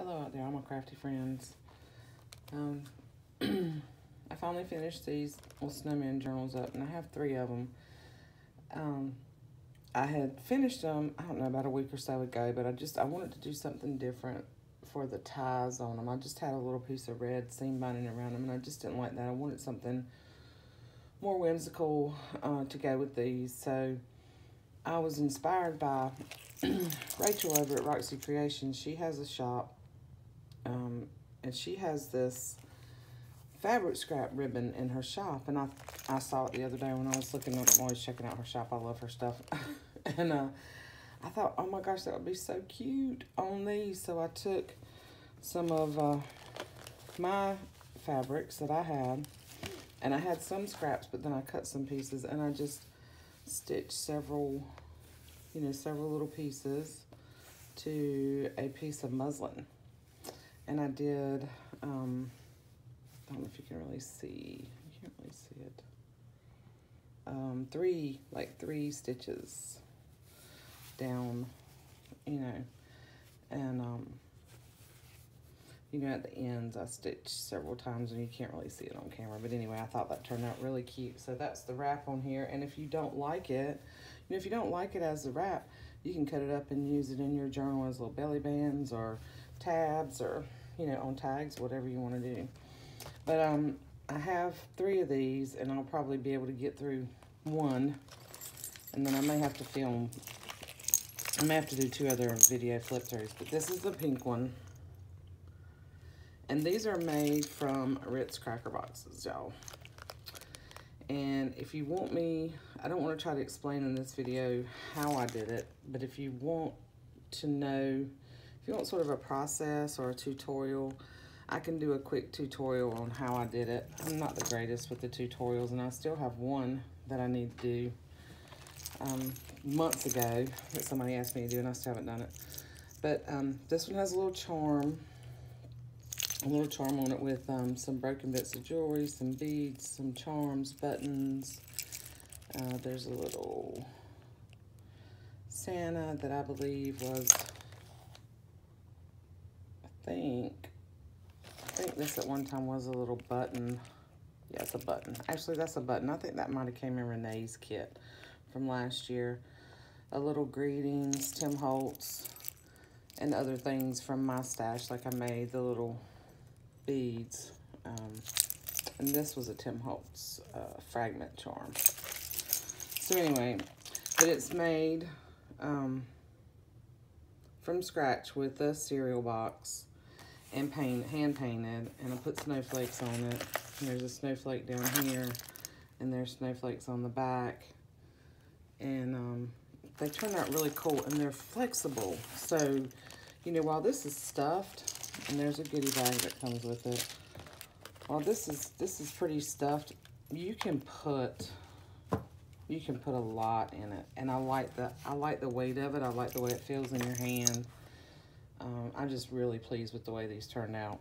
Hello out there, all my crafty friends. I finally finished these little Snowman Journals up, and I have 3 of them. I had finished them, I don't know, about a week or so ago, but I wanted to do something different for the ties on them. I just had a little piece of red seam binding around them, and I just didn't like that. I wanted something more whimsical to go with these. So I was inspired by Rachel over at Roxy Creations. She has a shop, and she has this fabric scrap ribbon in her shop, and I saw it the other day when I was looking up. I'm always checking out her shop. I love her stuff. And I thought, oh my gosh, that would be so cute on these. So I took some of my fabrics that I had, and I had some scraps, but then I cut some pieces, and I just stitched several little pieces to a piece of muslin. And I did, I don't know if you can really see, you can't really see it, 3 stitches down, and, at the ends I stitched several times, and you can't really see it on camera, but anyway, I thought that turned out really cute. So that's the wrap on here, and if you don't like it, if you don't like it as the wrap, you can cut it up and use it in your journal as little belly bands or tabs or, on tags, whatever you want to do. But I have 3 of these, and I'll probably be able to get through 1, and then I may have to film, I may have to do 2 other video flip throughs, but this is the pink one. And these are made from Ritz cracker boxes, y'all. And if you want me, I don't want to try to explain in this video how I did it, but if you want to know, if you want sort of a process or a tutorial, I can do a quick tutorial on how I did it. I'm not the greatest with the tutorials, and I still have one that I need to do months ago that somebody asked me to do, and I still haven't done it. But this one has a little charm on it with some broken bits of jewelry, some beads, some charms, buttons. There's a little Santa that I believe was, I think this at one time was a little button. Yeah, it's a button. Actually, that's a button. I think that might have came in Renee's kit from last year. A little greetings, Tim Holtz, and other things from my stash. Like I made the little beads. And this was a Tim Holtz fragment charm. So anyway, but it's made from scratch with a cereal box and hand painted, and I put snowflakes on it. And there's a snowflake down here, and there's snowflakes on the back, and they turn out really cool, and they're flexible. So, while this is stuffed, and there's a goodie bag that comes with it. While this is pretty stuffed, you can put a lot in it, and I like the weight of it. I like the way it feels in your hand. I'm just really pleased with the way these turned out.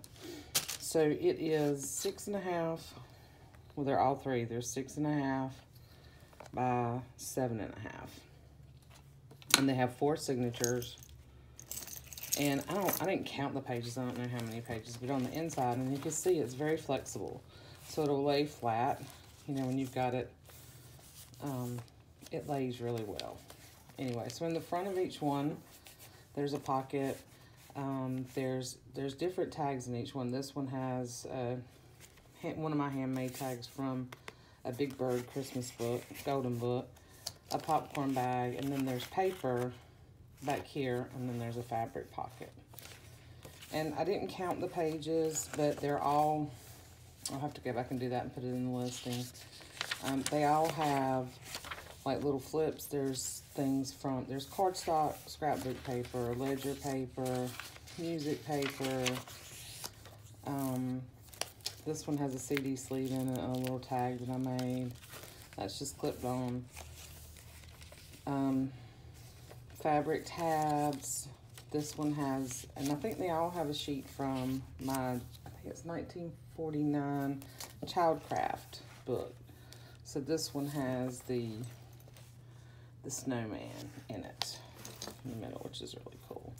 So it is 6.5. Well, they're all 3. They're 6.5 by 7.5, and they have 4 signatures. And I didn't count the pages. I don't know how many pages, but on the inside, and you can see it's very flexible, so it'll lay flat. When you've got it, it lays really well. Anyway, so in the front of each one, there's a pocket. There's different tags in each one. This one has one of my handmade tags from a Big Bird Christmas book, golden book, a popcorn bag, and then there's paper back here, and then there's a fabric pocket. And I didn't count the pages, but they're all, I'll have to go back and do that and put it in the listing. They all have like little flips. There's things from, there's cardstock, scrapbook paper, ledger paper, music paper. This one has a CD sleeve in it and a little tag that I made. That's just clipped on. Fabric tabs. This one has, and I think they all have a sheet from my, I think it's 1949 Childcraft book. So this one has the snowman in it in the middle, which is really cool.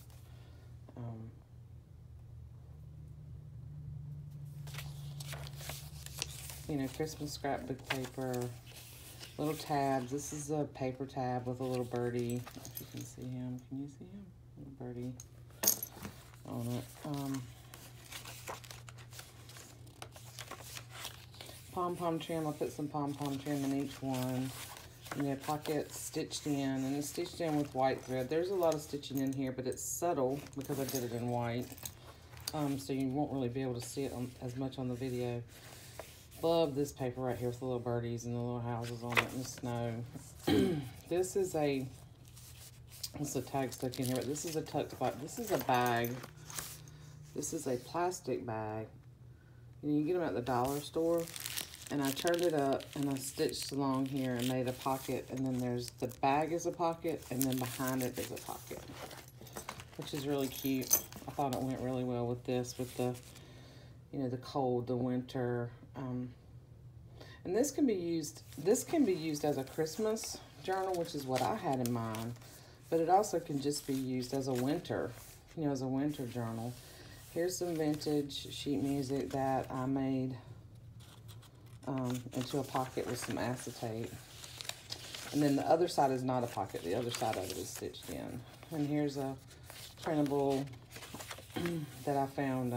you know, Christmas scrapbook paper, little tabs. This is a paper tab with a little birdie. If you can see him, can you see him? Little birdie on it. Pom-pom trim. I put some pom-pom trim in each one. And the pockets stitched in, and it's stitched in with white thread. There's a lot of stitching in here, but it's subtle because I did it in white. So you won't really be able to see it as much on the video. Love this paper right here with the little birdies and the little houses on it and the snow. This is a, it's a tag stuck in here, but this is a tuck spot. This is a bag. This is a plastic bag. And you get them at the dollar store. And I turned it up and I stitched along here and made a pocket. And then there's the bag is a pocket, and then behind it is a pocket, which is really cute. I thought it went really well with this, with the, you know, the cold, the winter. And this can be used as a Christmas journal, which is what I had in mind. But it also can just be used as a winter, you know, as a winter journal. Here's some vintage sheet music that I made into a pocket with some acetate. And then the other side is not a pocket. The other side of it is stitched in. And here's a printable that I found,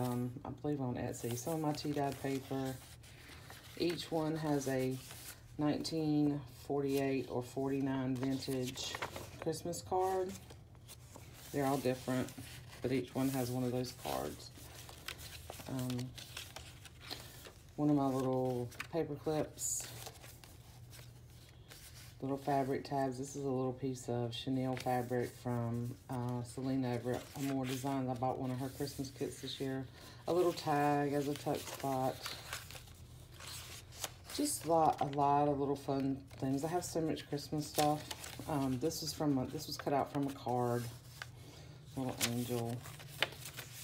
I believe on Etsy. Some of my tea-dyed paper. Each one has a 1948 or 49 vintage Christmas card. They're all different, but each one has one of those cards. One of my little paper clips, little fabric tabs. This is a little piece of chenille fabric from Selena over at More Designs. I bought one of her Christmas kits this year. A little tag as a tuck spot. Just a lot of little fun things. I have so much Christmas stuff. This was cut out from a card, little angel.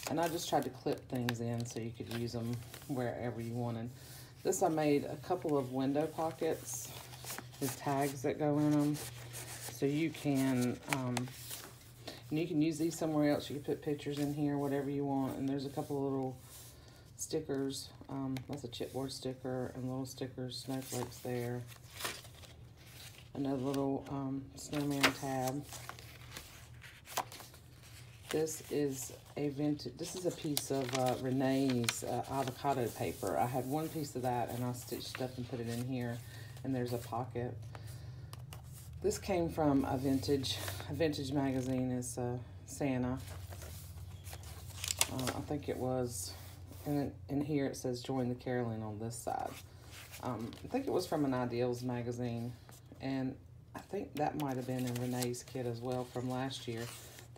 And I just tried to clip things in so you could use them wherever you wanted. This, I made a couple of window pockets with tags that go in them. So you can use these somewhere else. You can put pictures in here, whatever you want. And there's a couple of little stickers. That's a chipboard sticker and little stickers, snowflakes there. Another little snowman tab. This is a vintage, this is a piece of Renee's avocado paper. I had one piece of that and I stitched it up and put it in here, and there's a pocket. This came from a vintage magazine. It's Santa. I think it was, and in here it says join the caroling on this side. I think it was from an Ideals magazine, and I think that might have been in Renee's kit as well from last year.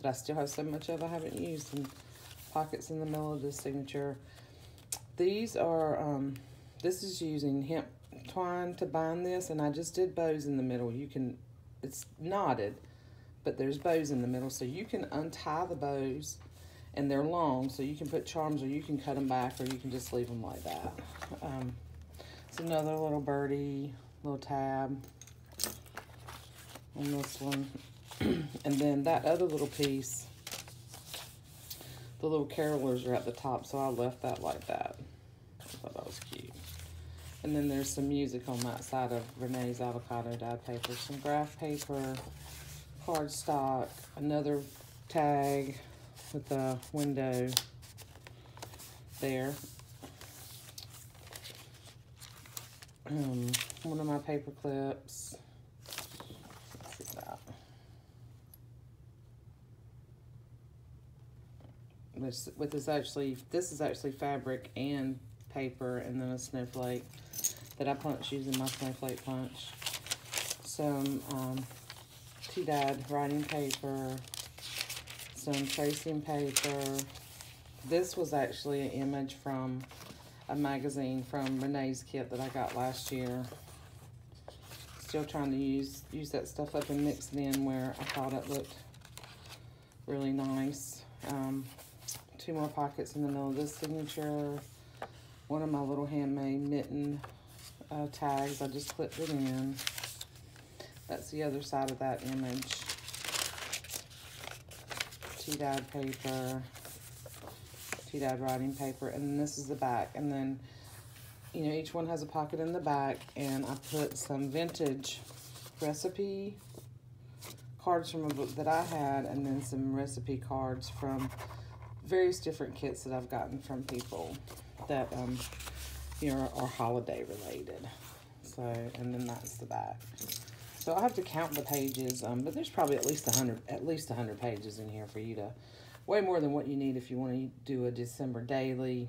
That I still have so much of I haven't used, and pockets in the middle of the signature. These are, this is using hemp twine to bind this, and I just did bows in the middle. You can, it's knotted, but there's bows in the middle, so you can untie the bows, and they're long, so you can put charms, or you can cut them back, or you can just leave them like that. It's another little birdie, little tab on this one. And then that other little piece, the little carolers are at the top, so I left that like that. I thought that was cute. And then there's some music on that side of Renee's avocado dyed paper, some graph paper, cardstock, another tag with a window there. One of my paper clips. Let's see that. This is actually fabric and paper, and then a snowflake that I punch using my snowflake punch. Some tea-dyed writing paper, some tracing paper. This was actually an image from a magazine from Renee's kit that I got last year. Still trying to use that stuff up and mix it in where I thought it looked really nice. Two more pockets in the middle of this signature. One of my little handmade mitten tags. I just clipped it in. That's the other side of that image. Tea-dyed paper, tea-dyed writing paper, and then this is the back. And then you know, each one has a pocket in the back, and I put some vintage recipe cards from a book that I had, and then some recipe cards from various different kits that I've gotten from people that, you know, are holiday related. So, and then that's the back. So I have to count the pages, but there's probably at least 100 pages in here for you to, way more than what you need if you want to do a December daily.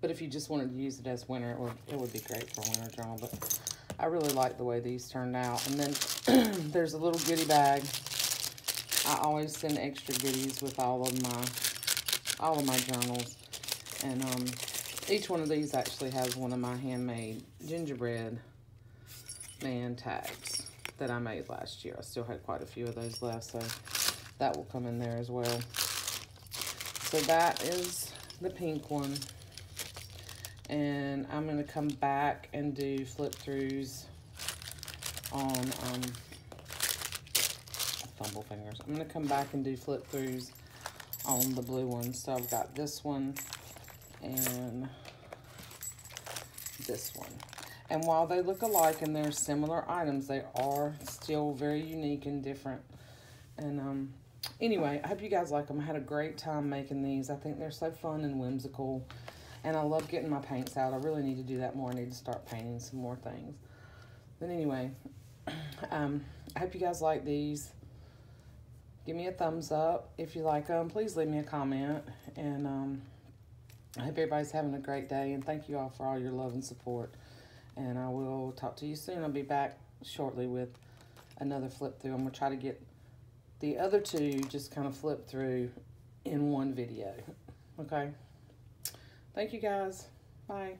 But if you just wanted to use it as winter, it would be great for a winter journal. But I really like the way these turned out. And then there's a little goodie bag. I always send extra goodies with all of my journals. And each one of these actually has one of my handmade gingerbread man tags that I made last year. I still had quite a few of those left, so that will come in there as well. So that is the pink one. And I'm going to come back and do flip throughs on fumble fingers. I'm going to come back and do flip throughs on the blue one. So I've got this one and this one. And while they look alike and they're similar items, they are still very unique and different. And anyway, I hope you guys like them. I had a great time making these. I think they're so fun and whimsical. And I love getting my paints out. I really need to do that more. I need to start painting some more things. But anyway, I hope you guys like these. Give me a thumbs up if you like them. Please leave me a comment. And I hope everybody's having a great day. And thank you all for all your love and support. And I will talk to you soon. I'll be back shortly with another flip through. I'm going to try to get the other two just kind of flip through in one video. Okay? Thank you guys. Bye.